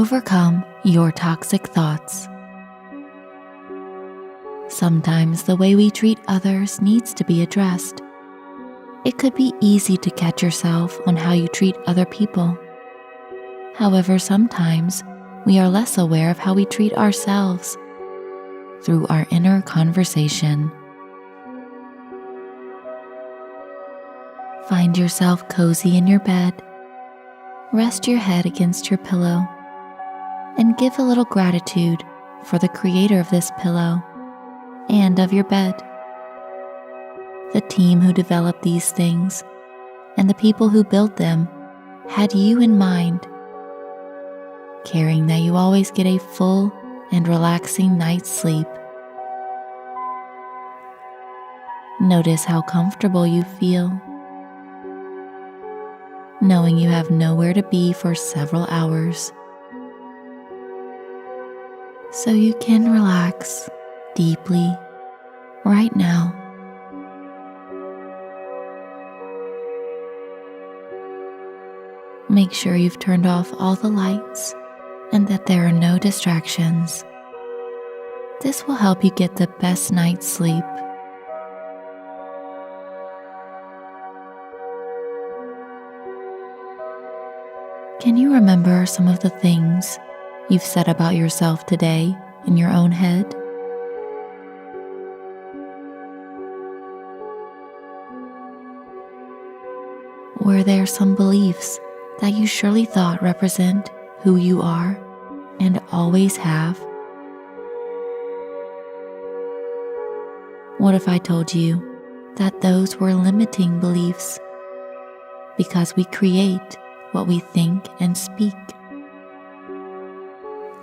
overcome your toxic thoughts. Sometimes the way we treat others needs to be addressed. It could be easy to catch yourself on how you treat other people. However, sometimes we are less aware of how we treat ourselves through our inner conversation. Find yourself cozy in your bed. Rest your head against your pillow and give a little gratitude for the creator of this pillow and of your bed. The team who developed these things and the people who built them had you in mind, caring that you always get a full and relaxing night's sleep. Notice how comfortable you feel, knowing you have nowhere to be for several hours, so you can relax deeply right now. Make sure you've turned off all the lights and that there are no distractions. This will help you get the best night's sleep. Can you remember some of the things you've said about yourself today in your own head? Were there some beliefs that you surely thought represent who you are and always have? What if I told you that those were limiting beliefs because we create what we think and speak?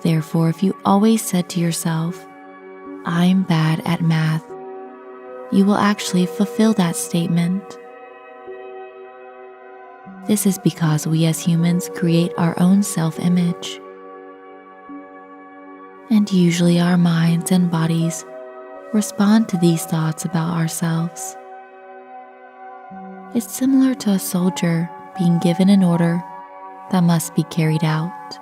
Therefore, if you always said to yourself, "I'm bad at math," you will actually fulfill that statement. This is because we as humans create our own self-image. And usually our minds and bodies respond to these thoughts about ourselves. It's similar to a soldier being given an order that must be carried out.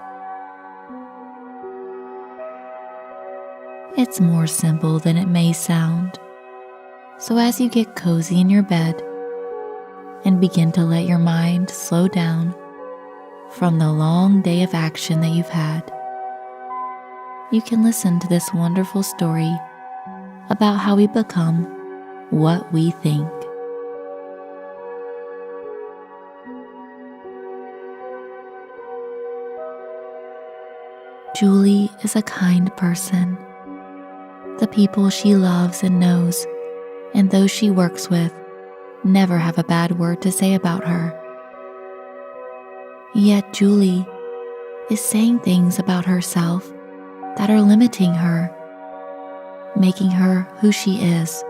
It's more simple than it may sound. So as you get cozy in your bed and begin to let your mind slow down from the long day of action that you've had, you can listen to this wonderful story about how we become what we think. Julie is a kind person. The people she loves and knows, and those she works with, never have a bad word to say about her. Yet Julie is saying things about herself that are limiting her, making her who she is.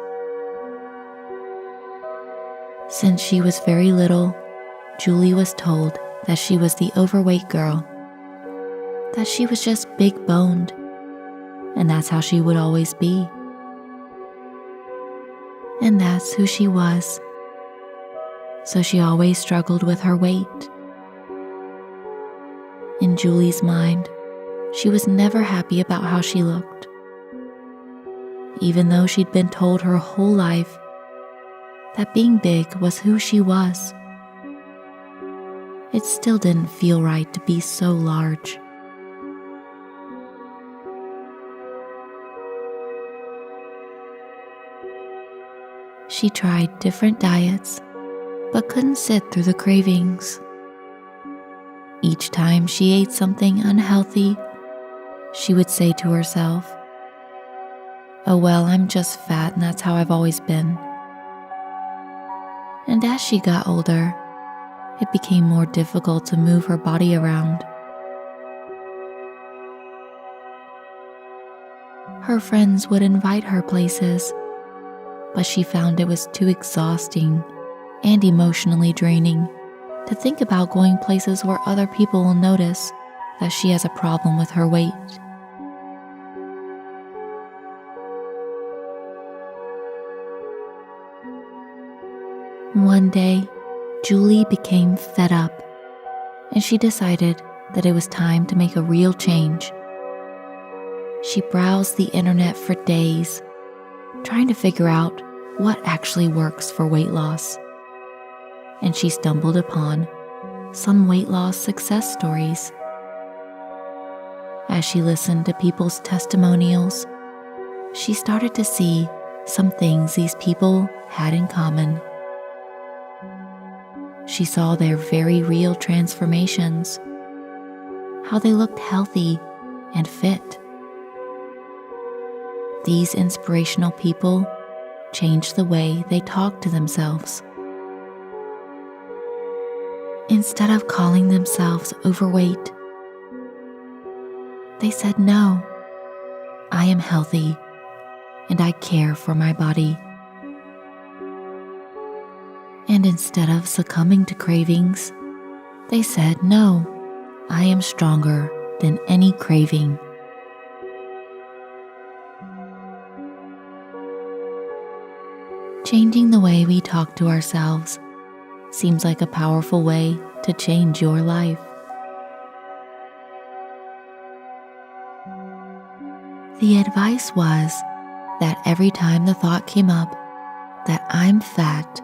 Since she was very little, Julie was told that she was the overweight girl, that she was just big-boned, and that's how she would always be. And that's who she was. So she always struggled with her weight. In Julie's mind, she was never happy about how she looked. Even though she'd been told her whole life that being big was who she was, it still didn't feel right to be so large. She tried different diets, but couldn't sit through the cravings. Each time she ate something unhealthy, she would say to herself, "Oh well, I'm just fat and that's how I've always been." And as she got older, it became more difficult to move her body around. Her friends would invite her places, but she found it was too exhausting and emotionally draining to think about going places where other people will notice that she has a problem with her weight. One day, Julie became fed up, and she decided that it was time to make a real change. She browsed the internet for days, trying to figure out what actually works for weight loss. And she stumbled upon some weight loss success stories. As she listened to people's testimonials, she started to see some things these people had in common. She saw their very real transformations, how they looked healthy and fit. These inspirational people changed the way they talked to themselves. Instead of calling themselves overweight, they said, "No, I am healthy and I care for my body." And instead of succumbing to cravings, they said, "No, I am stronger than any craving." Changing the way we talk to ourselves seems like a powerful way to change your life. The advice was that every time the thought came up that I'm fat,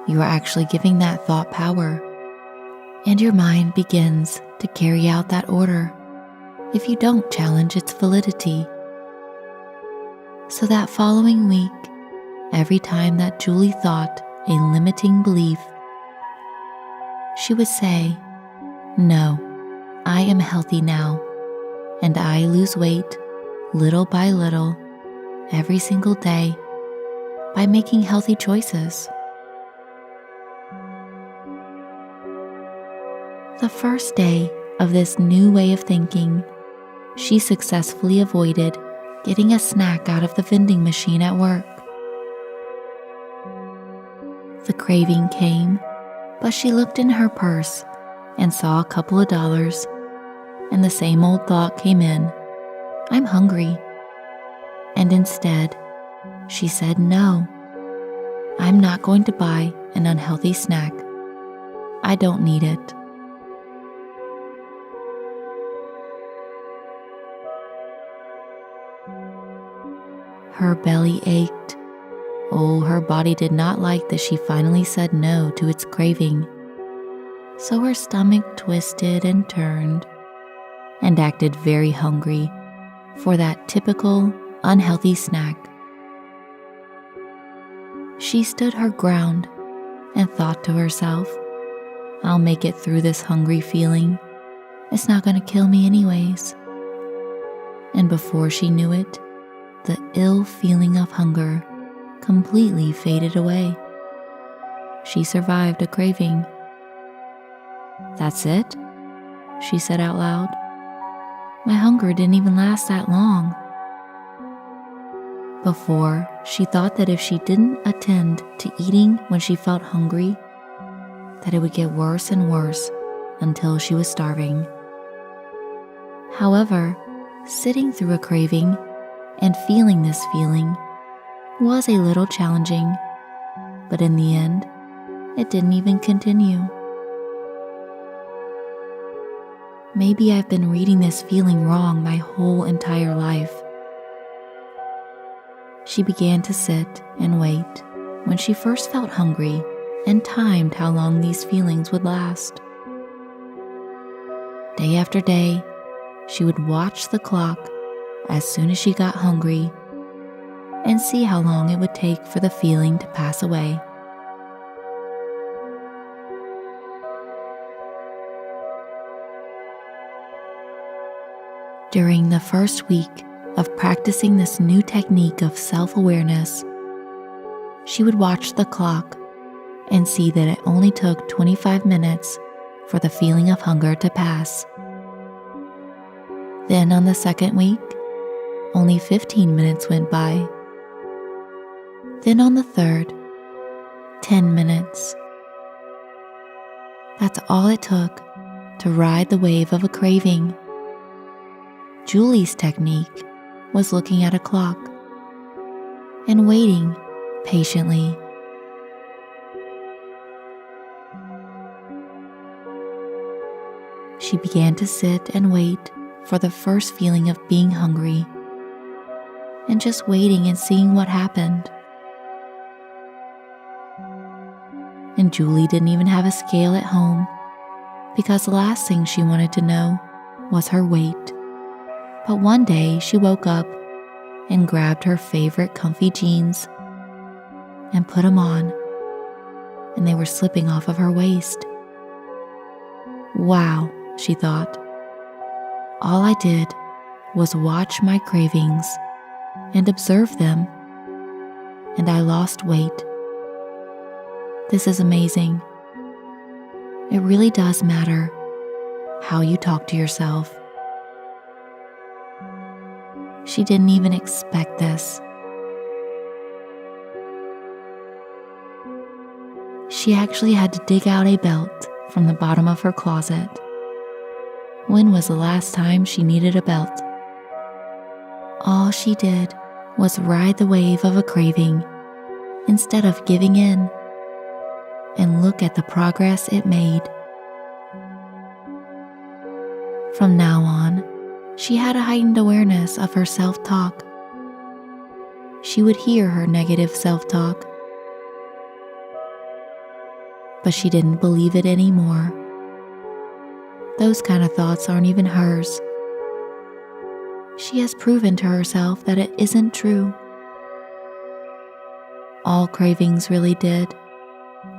you are actually giving that thought power, and your mind begins to carry out that order if you don't challenge its validity. So that following week, every time that Julie thought a limiting belief, she would say, "No, I am healthy now, and I lose weight little by little every single day by making healthy choices." The first day of this new way of thinking, she successfully avoided getting a snack out of the vending machine at work. The craving came, but she looked in her purse and saw a couple of dollars, and the same old thought came in, "I'm hungry." And instead, she said, "No, I'm not going to buy an unhealthy snack. I don't need it." Her belly ached. Oh, her body did not like that she finally said no to its craving. So her stomach twisted and turned and acted very hungry for that typical unhealthy snack. She stood her ground and thought to herself, "I'll make it through this hungry feeling. It's not going to kill me anyways." And before she knew it, the ill feeling of hunger completely faded away. She survived a craving. "That's it?" she said out loud. "My hunger didn't even last that long." Before, she thought that if she didn't attend to eating when she felt hungry, that it would get worse and worse until she was starving. However, sitting through a craving and feeling this feeling was a little challenging, but in the end, it didn't even continue. Maybe I've been reading this feeling wrong my whole entire life. She began to sit and wait when she first felt hungry and timed how long these feelings would last. Day after day, she would watch the clock as soon as she got hungry and see how long it would take for the feeling to pass away. During the first week of practicing this new technique of self-awareness, she would watch the clock and see that it only took 25 minutes for the feeling of hunger to pass. Then on the second week, only 15 minutes went by. Then on the third, 10 minutes. That's all it took to ride the wave of a craving. Julie's technique was looking at a clock and waiting patiently. She She began to sit and wait for the first feeling of being hungry, and just waiting and seeing what happened. And Julie didn't even have a scale at home, because the last thing she wanted to know was her weight. But one day she woke up and grabbed her favorite comfy jeans and put them on, and they were slipping off of her waist. Wow, she thought. All I did was watch my cravings and observe them, and I lost weight. This is amazing. It really does matter how you talk to yourself. She didn't even expect this. She actually had to dig out a belt from the bottom of her closet. When was the last time she needed a belt? All she did was ride the wave of a craving instead of giving in, and look at the progress it made. From now on, she had a heightened awareness of her self-talk. She would hear her negative self-talk, but she didn't believe it anymore. Those kind of thoughts aren't even hers. She has proven to herself that it isn't true. All cravings really did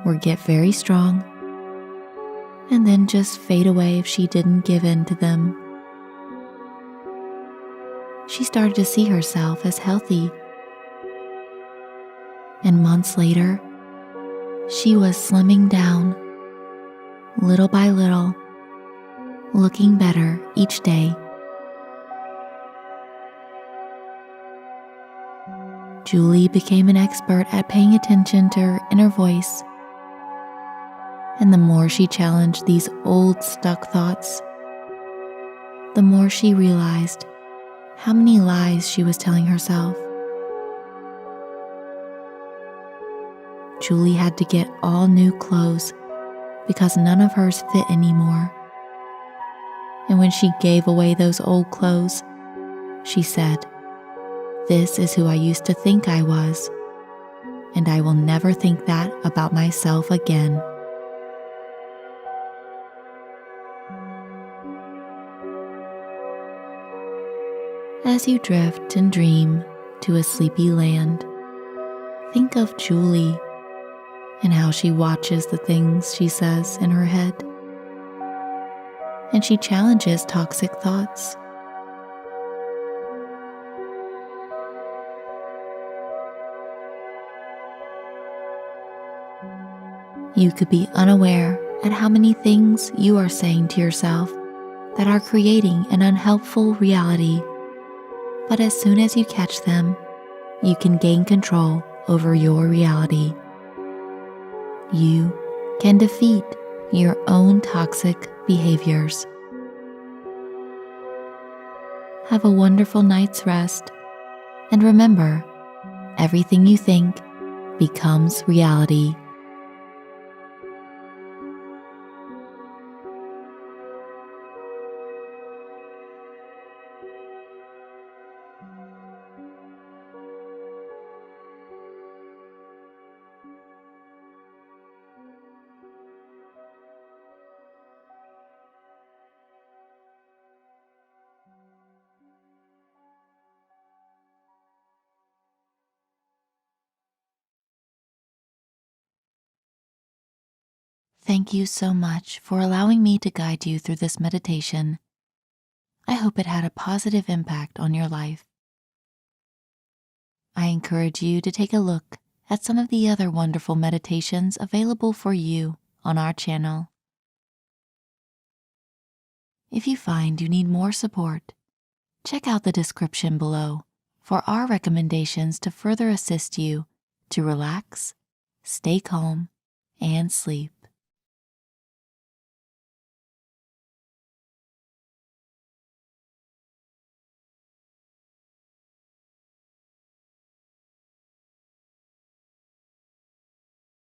were get very strong and then just fade away if she didn't give in to them. She started to see herself as healthy. And months later, she was slimming down, little by little, looking better each day. Julie became an expert at paying attention to her inner voice. And the more she challenged these old stuck thoughts, the more she realized how many lies she was telling herself. Julie had to get all new clothes because none of hers fit anymore. And when she gave away those old clothes, she said, "This is who I used to think I was, and I will never think that about myself again." As you drift and dream to a sleepy land, think of Julie and how she watches the things she says in her head, and she challenges toxic thoughts. You could be unaware at how many things you are saying to yourself that are creating an unhelpful reality. But as soon as you catch them, you can gain control over your reality. You can defeat your own toxic behaviors. Have a wonderful night's rest, and remember, everything you think becomes reality. Thank you so much for allowing me to guide you through this meditation. I hope it had a positive impact on your life. I encourage you to take a look at some of the other wonderful meditations available for you on our channel. If you find you need more support, check out the description below for our recommendations to further assist you to relax, stay calm, and sleep.